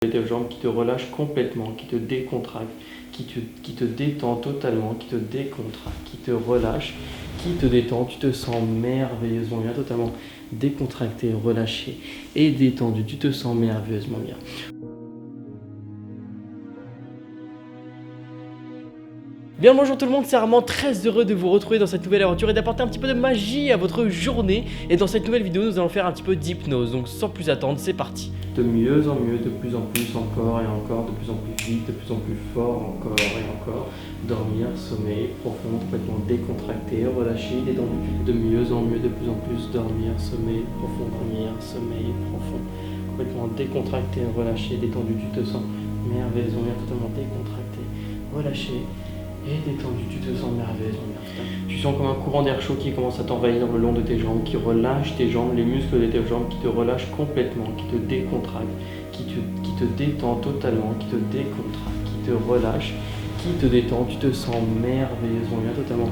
Tes jambes qui te relâchent complètement, qui te décontractent, qui te détend totalement, qui te décontracte, qui te relâche, qui te détend. Tu te sens merveilleusement bien, totalement décontracté, relâché et détendu. Tu te sens merveilleusement bien. Bien bonjour tout le monde, c'est Armand, très heureux de vous retrouver dans cette nouvelle aventure et d'apporter un petit peu de magie à votre journée. Et dans cette nouvelle vidéo, nous allons faire un petit peu d'hypnose, donc sans plus attendre, c'est parti. De mieux en mieux, de plus en plus, encore et encore, de plus en plus vite, de plus en plus fort, encore et encore. Dormir, sommeil profond, complètement décontracté, relâché, détendu. De mieux en mieux, de plus en plus, dormir, sommeil profond, complètement décontracté, relâché, détendu. Tu te sens merveilleusement bien, totalement décontracté, relâché et détendu, tu te sens merveilleusement bien. Tu sens comme un courant d'air chaud qui commence à t'envahir le long de tes jambes, qui relâche tes jambes, les muscles de tes jambes, qui te relâchent complètement, qui te décontracte, qui te détend totalement, qui te décontracte, qui te relâche, qui te détend. Tu te sens merveilleusement bien, totalement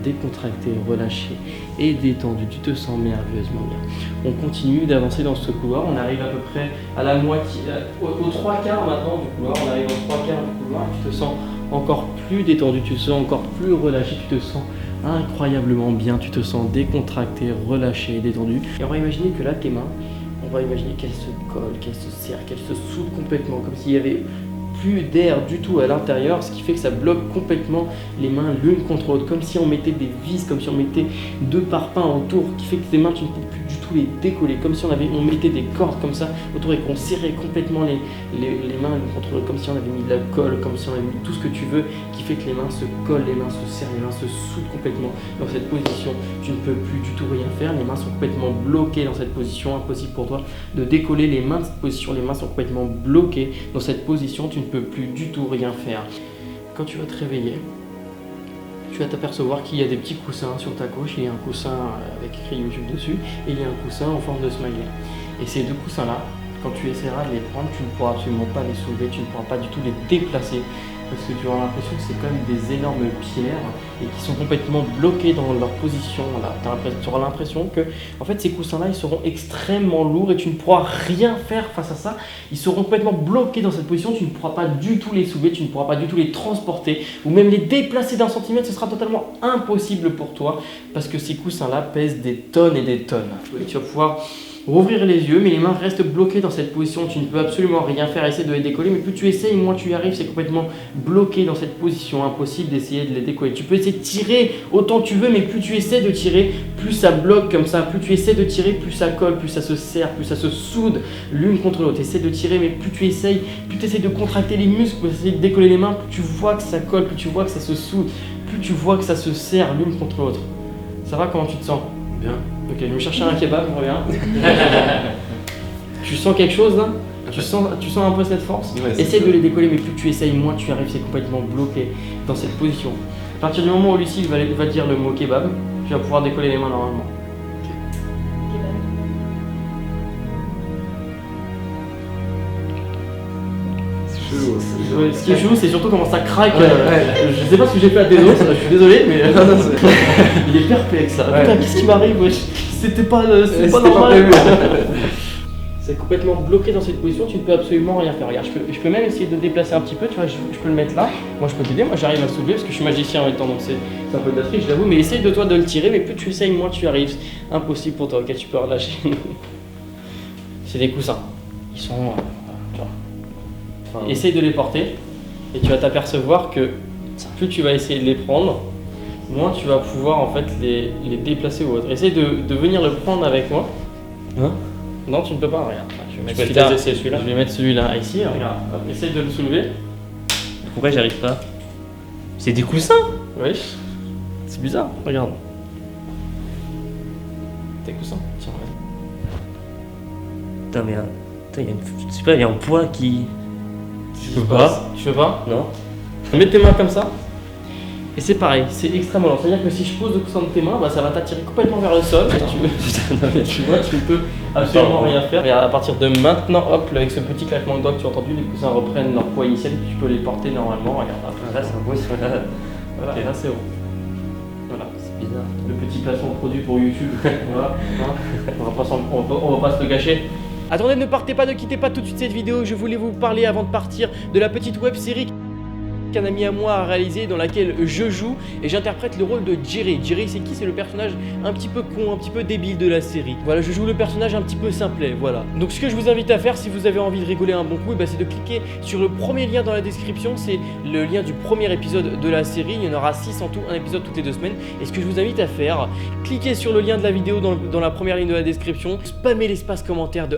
décontracté, relâché et détendu. Tu te sens merveilleusement bien. On continue d'avancer dans ce couloir. On arrive à peu près à la moitié, aux trois quarts maintenant du couloir. On arrive aux trois quarts du couloir. Tu te sens encore plus détendu, tu te sens encore plus relâché, tu te sens incroyablement bien, tu te sens décontracté, relâché, détendu. Et on va imaginer que là, tes mains, on va imaginer qu'elles se collent, qu'elles se serrent, qu'elles se soudent complètement, comme s'il y avait plus d'air du tout à l'intérieur, ce qui fait que ça bloque complètement les mains l'une contre l'autre, comme si on mettait des vis, comme si on mettait deux parpaings autour, qui fait que tes mains tu ne peux plus du tout les décoller, comme si on mettait des cordes comme ça autour et qu'on serrait complètement les mains l'une contre l'autre, comme si on avait mis de la colle, comme si on avait mis tout ce que tu veux, qui fait que les mains se collent, les mains se serrent, les mains se soudent complètement. Dans cette position, tu ne peux plus du tout rien faire, les mains sont complètement bloquées dans cette position, impossible pour toi de décoller les mains de cette position, les mains sont complètement bloquées dans cette position, tu ne peux plus du tout rien faire. Quand tu vas te réveiller, tu vas t'apercevoir qu'il y a des petits coussins sur ta gauche, il y a un coussin avec écrit YouTube dessus et il y a un coussin en forme de smiley. Et ces deux coussins là, quand tu essaieras de les prendre, tu ne pourras absolument pas les soulever, tu ne pourras pas du tout les déplacer parce que tu auras l'impression que c'est comme des énormes pierres et qui sont complètement bloquées dans leur position là. Tu auras l'impression que en fait ces coussins là ils seront extrêmement lourds et tu ne pourras rien faire face à ça. Ils seront complètement bloqués dans cette position, tu ne pourras pas du tout les soulever, tu ne pourras pas du tout les transporter ou même les déplacer d'un centimètre, ce sera totalement impossible pour toi parce que ces coussins là pèsent des tonnes et des tonnes. Et tu vas pouvoir rouvrir les yeux, mais les mains restent bloquées dans cette position, tu ne peux absolument rien faire, essayer de les décoller, mais plus tu essayes, moins tu y arrives, c'est complètement bloqué dans cette position, impossible d'essayer de les décoller. Tu peux essayer de tirer autant tu veux, mais plus tu essaies de tirer, plus ça bloque comme ça, plus tu essaies de tirer, plus ça colle, plus ça se serre, plus ça se soude l'une contre l'autre. Essaie de tirer, mais plus tu essayes, plus tu essaies de contracter les muscles, plus tu essaies de décoller les mains, plus tu vois que ça colle, plus tu vois que ça se soude, plus tu vois que ça se serre l'une contre l'autre. Ça va, comment tu te sens? Bien. Ok, je vais me chercher un kebab, je reviens. Tu sens quelque chose là? Tu sens un peu cette force? Ouais, essaye de les décoller, mais plus tu essayes, moins tu arrives, c'est complètement bloqué dans cette position. À partir du moment où Lucie va dire le mot kebab, tu vas pouvoir décoller les mains normalement. Ce qui est chelou, c'est surtout comment ça craque. Je sais pas ce que j'ai fait à tes os, je suis désolé, mais il est perplexe là. Putain, qu'est-ce qui m'arrive? C'était pas normal. C'est complètement bloqué dans cette position, tu ne peux absolument rien faire. Regarde, je peux même essayer de déplacer un petit peu, tu vois, je peux le mettre là. Moi je peux t'aider, moi j'arrive à soulever parce que je suis magicien en même temps, donc c'est un peu de la triche, je l'avoue, mais essaye de toi de le tirer, mais plus tu essayes, moins tu arrives. Impossible pour toi, ok, tu peux relâcher. C'est des coussins. Ils sont. Tu vois. Essaye de les porter et tu vas t'apercevoir que plus tu vas essayer de les prendre, moins tu vas pouvoir en fait les déplacer ou autre. Essaye de venir le prendre avec moi. Hein? Non, tu ne peux pas, regarde. Je vais mettre celui-là ici, regarde. Essaye de le soulever. Pourquoi j'arrive pas? C'est des coussins? Oui. C'est bizarre, regarde. Tes coussins, tiens, Putain, mais je sais pas, il y a un poids qui. Tu peux pas? Tu peux pas? Non. Mets tes mains comme ça. Et c'est pareil, c'est extrêmement lent. C'est-à-dire que si je pose le coussin de tes mains, bah, ça va t'attirer complètement vers le sol. Et tu vois, tu ne peux absolument rien faire. Et à partir de maintenant, hop, avec ce petit claquement de doigts que tu as entendu, les coussins reprennent leur poids initial et tu peux les porter normalement. Regarde, là c'est un beau. Voilà, okay. Là c'est bon. Voilà. C'est bizarre. Le petit placement produit pour YouTube. Voilà. Hein, on va pas se le gâcher. Attendez, ne partez pas, ne quittez pas tout de suite cette vidéo. Je voulais vous parler avant de partir de la petite web série qu'un ami à moi a réalisé, dans laquelle je joue et j'interprète le rôle de Jerry. Jerry, c'est qui? C'est le personnage un petit peu con, un petit peu débile de la série. Voilà, je joue le personnage un petit peu simplet, voilà. Donc ce que je vous invite à faire si vous avez envie de rigoler un bon coup, c'est de cliquer sur le premier lien dans la description. C'est le lien du premier épisode de la série. Il y en aura 6 en tout, un épisode toutes les 2 semaines. Et ce que je vous invite à faire, cliquez sur le lien de la vidéo dans la première ligne de la description, spammez l'espace commentaire de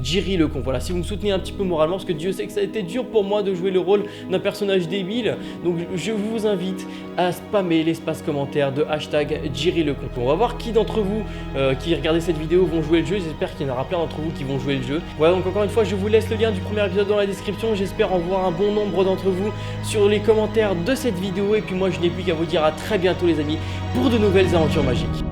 #Jerry le con. Voilà, si vous me soutenez un petit peu moralement, parce que Dieu sait que ça a été dur pour moi de jouer le rôle d'un personnage débile. Donc je vous invite à spammer l'espace commentaire de #Jerry le con. On va voir qui d'entre vous qui regardez cette vidéo vont jouer le jeu. J'espère qu'il y en aura plein d'entre vous qui vont jouer le jeu. Voilà, donc encore une fois je vous laisse le lien du premier épisode dans la description. J'espère en voir un bon nombre d'entre vous sur les commentaires de cette vidéo. Et puis moi je n'ai plus qu'à vous dire à très bientôt les amis pour de nouvelles aventures magiques.